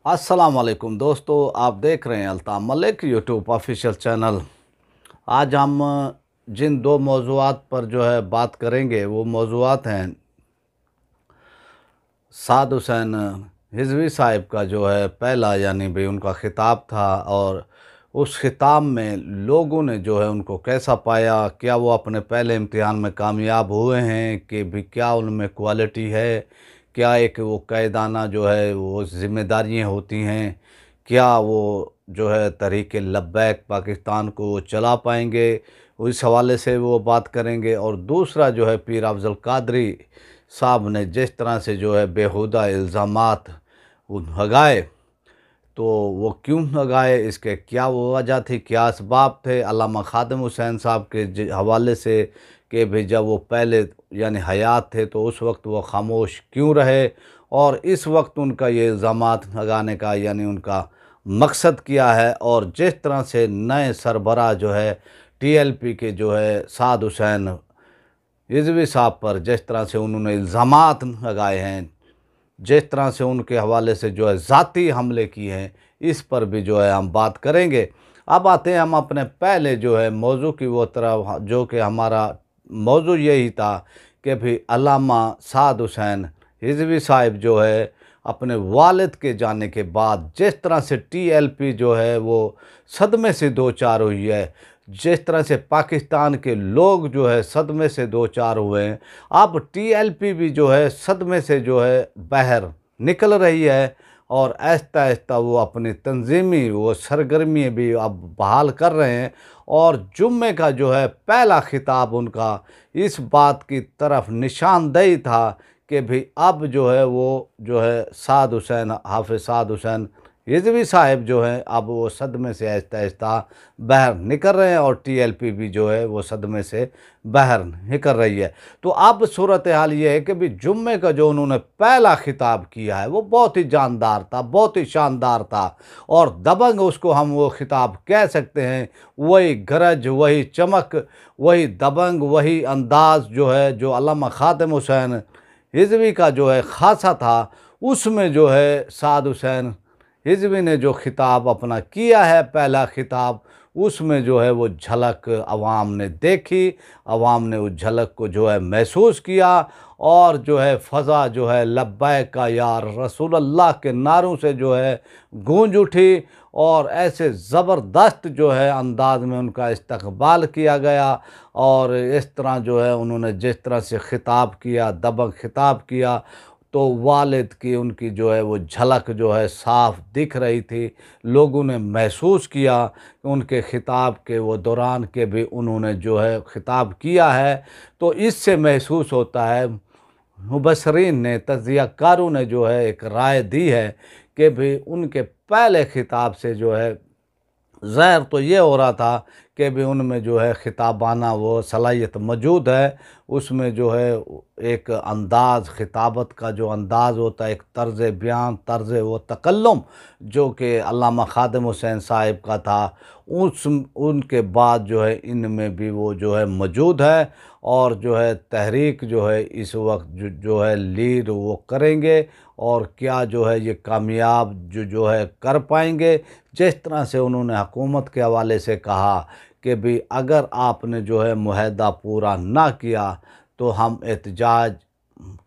अस्सलाम वालेकुम दोस्तों, आप देख रहे हैं Altaf Malik YouTube official channel. आज हम जिन दो मौज़ूआत पर जो है बात करेंगे वो मौज़ूआत हैं साद हुसैन रिज़वी साहिब का जो है पहला यानी भाई उनका ख़िताब था, और उस ख़िताब में लोगों ने जो है उनको कैसा पाया, क्या वो अपने पहले इम्तिहान में कामयाब हुए हैं कि भी क्या उनमें क्वालिटी है, क्या एक वो कायदाना जो है वो ज़िम्मेदारियाँ होती हैं, क्या वो जो है तहरीक लब्बैक पाकिस्तान को वो चला पाएंगे, उस हवाले से वो बात करेंगे। और दूसरा जो है पीर अफ़ज़ल कादरी साहब ने जिस तरह से जो है बेहुदा इल्ज़ामात लगाए, तो वो क्यों लगाए, इसके क्या वो वजह थी, क्या असबाब थे। अल्लामा ख़ादिम हुसैन साहब के हवाले से कि भाई जब वो पहले यानी हयात थे तो उस वक्त वो खामोश क्यों रहे, और इस वक्त उनका ये इल्ज़ामात लगाने का यानी उनका मकसद क्या है। और जिस तरह से नए सरबराह जो है TLP के जो है साद हुसैन रिज़वी साहब पर जिस तरह से उन्होंने इल्ज़ामात लगाए हैं, जिस तरह से उनके हवाले से जो है ज़ाती हमले किए हैं, इस पर भी जो है हम बात करेंगे। अब आते हैं हम अपने पहले जो है मौजू की वो तरफ, जो कि हमारा मौजू यही था कि भाई अल्लामा साद हुसैन रिज़वी साहिब जो है अपने वालिद के जाने के बाद जिस तरह से TLP जो है वो सदमे से दो चार हुई है, जिस तरह से पाकिस्तान के लोग जो है सदमे से दो चार हुए हैं, अब TLP भी जो है सदमे से जो है बाहर निकल रही है, और आहिस्ता आहिस्ता वो अपनी तंजीमी वो सरगर्मी भी अब बहाल कर रहे हैं। और जुम्मे का जो है पहला खिताब उनका इस बात की तरफ निशानदेही था कि भाई अब जो है वो जो है साद हुसैन हाफिज़ साद हुसैन रिज़वी साहिब जो हैं अब वो सदमे से आहिस्ता आहिस्ता बाहर निकल रहे हैं, और TLP भी जो है वो सदमे से बाहर निकल रही है। तो अब सूरत हाल ये है कि भी जुम्मे का जो उन्होंने पहला खिताब किया है वो बहुत ही जानदार था, बहुत ही शानदार था, और दबंग उसको हम वो खिताब कह सकते हैं। वही गरज, वही चमक, वही दबंग, वही अंदाज़ जो है जो अल्लामा ख़ादिम हुसैन रिज़वी का जो है ख़ासा था, उसमें जो है साद हुसैन रिज़वी ने जो ख़िताब अपना किया है पहला ख़िताब, उसमें जो है वो झलक अवाम ने देखी, अवाम ने उस झलक को जो है महसूस किया, और जो है फ़ज़ा जो है लब्बैक का या रसूल अल्लाह के नारों से जो है गूंज उठी, और ऐसे ज़बरदस्त जो है अंदाज में उनका इस्तक़बाल किया गया। और इस तरह जो है उन्होंने जिस तरह से ख़िताब किया, दबंग ख़िताब किया, तो वालिद की उनकी जो है वो झलक जो है साफ़ दिख रही थी। लोगों ने महसूस किया कि उनके ख़िताब के वो दौरान के भी उन्होंने जो है ख़िताब किया है। तो इससे महसूस होता है, मुबसरीन ने, तज़कियाकारों ने जो है एक राय दी है कि भाई उनके पहले ख़िताब से जो है ज़ाहिर तो ये हो रहा था कि भी उनमें जो है ख़िताबाना वो सलाहियत मौजूद है, उसमें जो है एक अंदाज़ ख़िताबत का जो अंदाज़ होता है, एक तर्ज़ बयान, तर्ज़ वो तकल्लुम जो कि अल्लामा ख़ादिम हुसैन साहिब का था, उनके बाद जो है इनमें भी वो जो है मौजूद है। और जो है तहरीक जो है इस वक्त जो है लीड वो करेंगे, और क्या जो है ये कामयाब जो है कर पाएंगे। जिस तरह से उन्होंने हुकूमत के हवाले से कहा कि भी अगर आपने जो है मुआहदा पूरा ना किया तो हम एहतजाज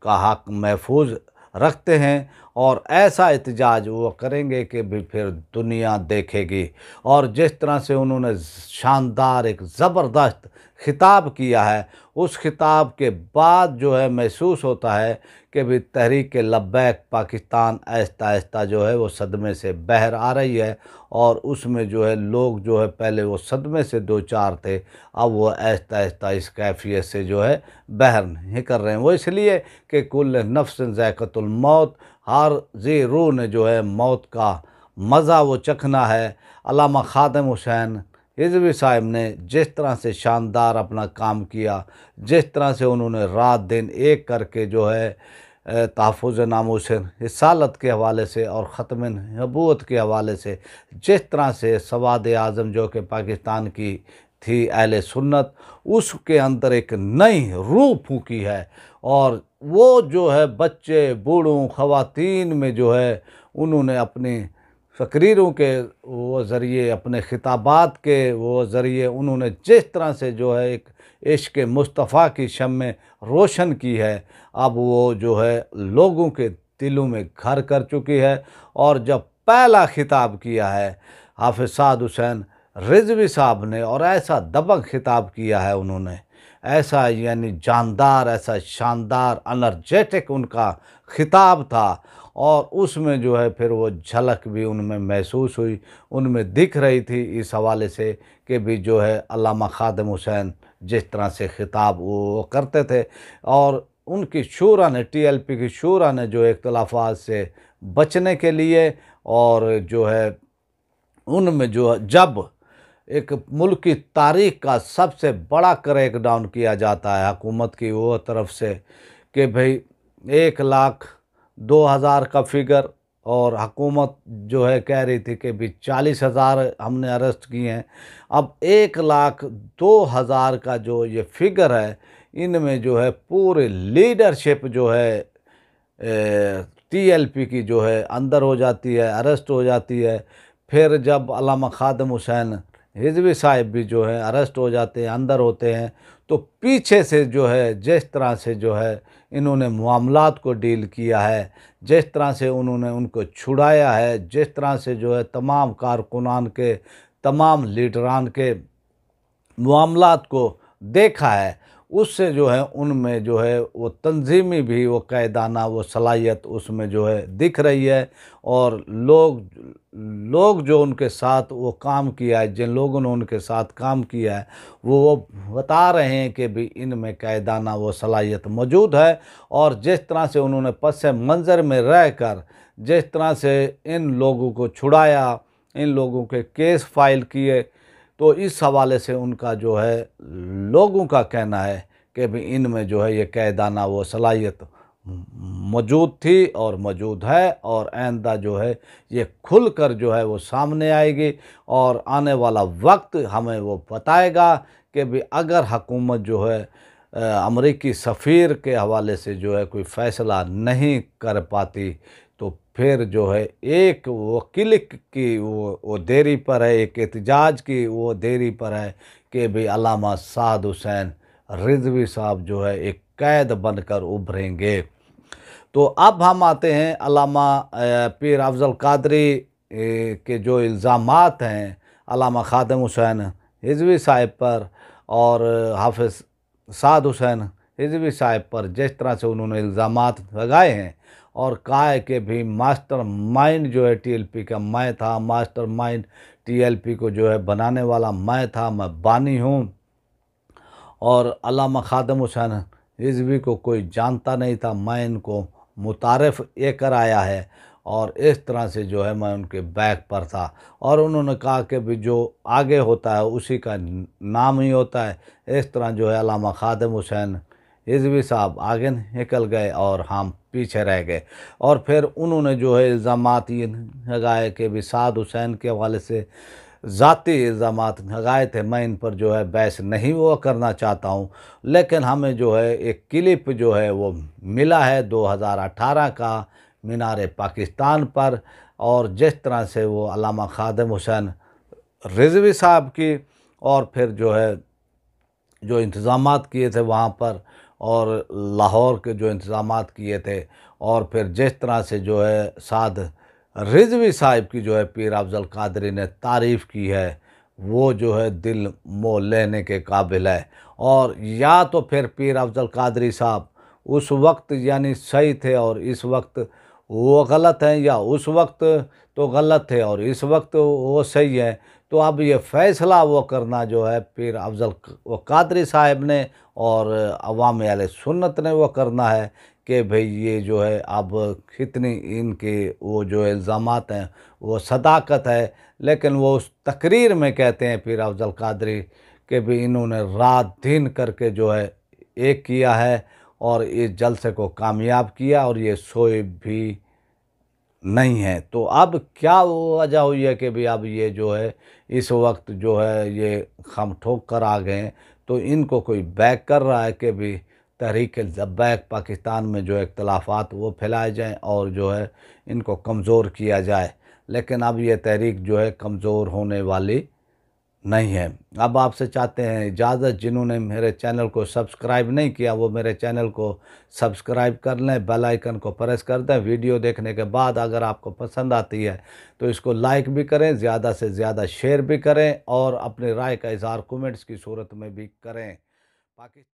का हक़ महफूज रखते हैं, और ऐसा एहतजाज वो करेंगे कि भी फिर दुनिया देखेगी। और जिस तरह से उन्होंने शानदार एक ज़बरदस्त ख़िताब किया है, उस ख़िताब के बाद जो है महसूस होता है कि भी तहरीक लब्बैक पाकिस्तान आहिस्ता आहिस्ता जो है वो सदमे से बाहर आ रही है, और उसमें जो है लोग जो है पहले वो सदमे से दो चार थे, अब वो आहिस्ता आहिस्ता इस कैफियत से जो है बाहर निकल रहे हैं। वो इसलिए कि कुल्ल नफ्सिन ज़ाइक़तुल मौत, हर जी रूह ने जो है मौत का मज़ा वो चखना है। अल्लामा ख़ादिम हुसैन रिज़वी साहिब ने जिस तरह से शानदार अपना काम किया, जिस तरह से उन्होंने रात दिन एक करके जो है तहफ़्फ़ुज़ नामूस रिसालत के हवाले से और ख़त्म नबूवत के हवाले से, जिस तरह से सवाद आज़म जो कि पाकिस्तान की थी अहले सुन्नत, उसके अंदर एक नई रूह फूंकी है। और वो जो है बच्चे, बूढ़ों, ख़वातीन में जो है उन्होंने अपनी तकरीरों के वो ज़रिए, अपने खिताबात के वो ज़रिए उन्होंने जिस तरह से जो है एक इश्क़ मुस्तफ़ा की शम्में रोशन की है, अब वो जो है लोगों के दिलों में घर कर चुकी है। और जब पहला खिताब किया है हाफ़िज़ साद हुसैन रिज़वी साहब ने, और ऐसा दबंग खिताब किया है उन्होंने, ऐसा यानी जानदार, ऐसा शानदार एनर्जेटिक उनका खिताब था। और उसमें जो है फिर वो झलक भी उनमें महसूस हुई, उनमें दिख रही थी इस हवाले से कि भी जो है अल्लामा ख़ादिम हुसैन जिस तरह से खिताब वो करते थे, और उनकी शूरा ने, टीएलपी की शूरा ने जो इख्तिलाफ़ात से बचने के लिए, और जो है उनमें जो जब एक मुल्क की तारीख़ का सबसे बड़ा क्रैकडाउन किया जाता है हुकूमत की वो तरफ से कि भाई 1,02,000 का फिगर, और हुकूमत जो है कह रही थी कि भी 40,000 हमने अरेस्ट किए हैं। अब 1,02,000 का जो ये फिगर है, इनमें जो है पूरी लीडरशिप जो है टीएलपी की जो है अंदर हो जाती है, अरेस्ट हो जाती है। फिर जब अल्लामा ख़ादिम हुसैन रिज़वी साहिब भी जो है अरेस्ट हो जाते हैं, अंदर होते हैं, तो पीछे से जो है जिस तरह से जो है इन्होंने मामलात को डील किया है, जिस तरह से उन्होंने उनको छुड़ाया है, जिस तरह से जो है तमाम कारकुनान के, तमाम लीडरान के मामलात को देखा है, उससे जो है उनमें जो है वो तंज़ीमी भी वो कायदाना वो सलाहियत उसमें जो है दिख रही है। और लोग जो उनके साथ वो काम किया है, जिन लोगों ने उनके साथ काम किया है, वो बता रहे हैं कि भी इनमें कायदाना वो सलाहियत मौजूद है। और जिस तरह से उन्होंने पस मंज़र में रह कर जिस तरह से इन लोगों को छुड़ाया, इन लोगों के केस फाइल किए, तो इस हवाले से उनका जो है लोगों का कहना है कि भी इनमें जो है ये कायदाना वो सलाहियत मौजूद थी और मौजूद है, और आइंदा जो है ये खुल कर जो है वो सामने आएगी। और आने वाला वक्त हमें वो बताएगा कि भी अगर हुकूमत जो है अमरीकी सफ़ीर के हवाले से जो है कोई फ़ैसला नहीं कर पाती, तो फिर जो है एक वो क्लिक की वो देरी पर है, एक एहतजाज की वो देरी पर है कि भाई अल्लामा साद हुसैन रिज़वी साहब जो है एक कैद बनकर उभरेंगे। तो अब हम आते हैं अल्लामा पीर अफ़ज़ल कादरी के जो इल्ज़ामात हैं अल्लामा ख़ादिम हुसैन रिज़वी साहिब पर और हाफ़िज़ साद हुसैन रिज़वी साहिब पर, जिस तरह से उन्होंने इल्ज़ामात लगाए हैं और कहा है कि भी मास्टर माइंड जो है टीएलपी का मैं था, मास्टर माइंड टीएलपी को जो है बनाने वाला मैं था, मैं बानी हूँ, और अल्लामा ख़ादिम हुसैन रिज़वी को कोई जानता नहीं था, मैं इनको मुतारिफ़ ये कराया है, और इस तरह से जो है मैं उनके बैक पर था। और उन्होंने कहा कि भी जो आगे होता है उसी का नाम ही होता है। इस तरह जो है अल्लामा ख़ादिम हुसैन रिज़वी साहब आगे निकल गए और हम पीछे रह गए। और फिर उन्होंने जो है इल्ज़ामात ये लगाए कि भी साद हुसैन के हवाले से ज़ाती इल्ज़ामात लगाए थे। मैं इन पर जो है बहस नहीं वो करना चाहता हूँ, लेकिन हमें जो है एक क्लिप जो है वो मिला है 2018 का मीनार पाकिस्तान पर, और जिस तरह से वो अल्लामा ख़ादिम हुसैन रिज़वी साहब की और फिर जो है जो इंतज़ामात किए थे वहाँ पर, और लाहौर के जो इंतज़ामात किए थे, और फिर जिस तरह से जो है साद रिज़वी साहिब की जो है पीर अफ़ज़ल कादरी ने तारीफ़ की है, वो जो है दिल मोह लेने के काबिल है। और या तो फिर पीर अफ़ज़ल कादरी साहब उस वक्त यानी सही थे और इस वक्त वो गलत हैं, या उस वक्त तो गलत थे और इस वक्त वो सही है। तो अब ये फ़ैसला वो करना जो है पीर अफ़ज़ल वो कादरी साहब ने और अवाम अहले सुन्नत ने वो करना है कि भाई ये जो है अब कितनी इनके वो जो इल्ज़ामात हैं वो सदाकत है। लेकिन वो उस तकरीर में कहते हैं पीर अफ़ज़ल कादरी कि भी इन्होंने रात दिन करके जो है एक किया है और इस जलसे को कामयाब किया, और ये सोए भी नहीं है। तो अब क्या वजह हुई है कि भाई अब ये जो है इस वक्त जो है ये हम ठोक कर आ गए हैं, तो इनको कोई बैक कर रहा है कि भी तहरीक लब्बैक पाकिस्तान में जो इख्तलाफात वो फैलाए जाएँ और जो है इनको कमज़ोर किया जाए। लेकिन अब ये तहरीक जो है कमज़ोर होने वाली नहीं है। अब आपसे चाहते हैं इजाज़त, जिन्होंने मेरे चैनल को सब्सक्राइब नहीं किया वो मेरे चैनल को सब्सक्राइब कर लें, बेल आइकन को प्रेस कर दें। वीडियो देखने के बाद अगर आपको पसंद आती है तो इसको लाइक भी करें, ज़्यादा से ज़्यादा शेयर भी करें और अपनी राय का इज़हार कमेंट्स की सूरत में भी करें। पाकि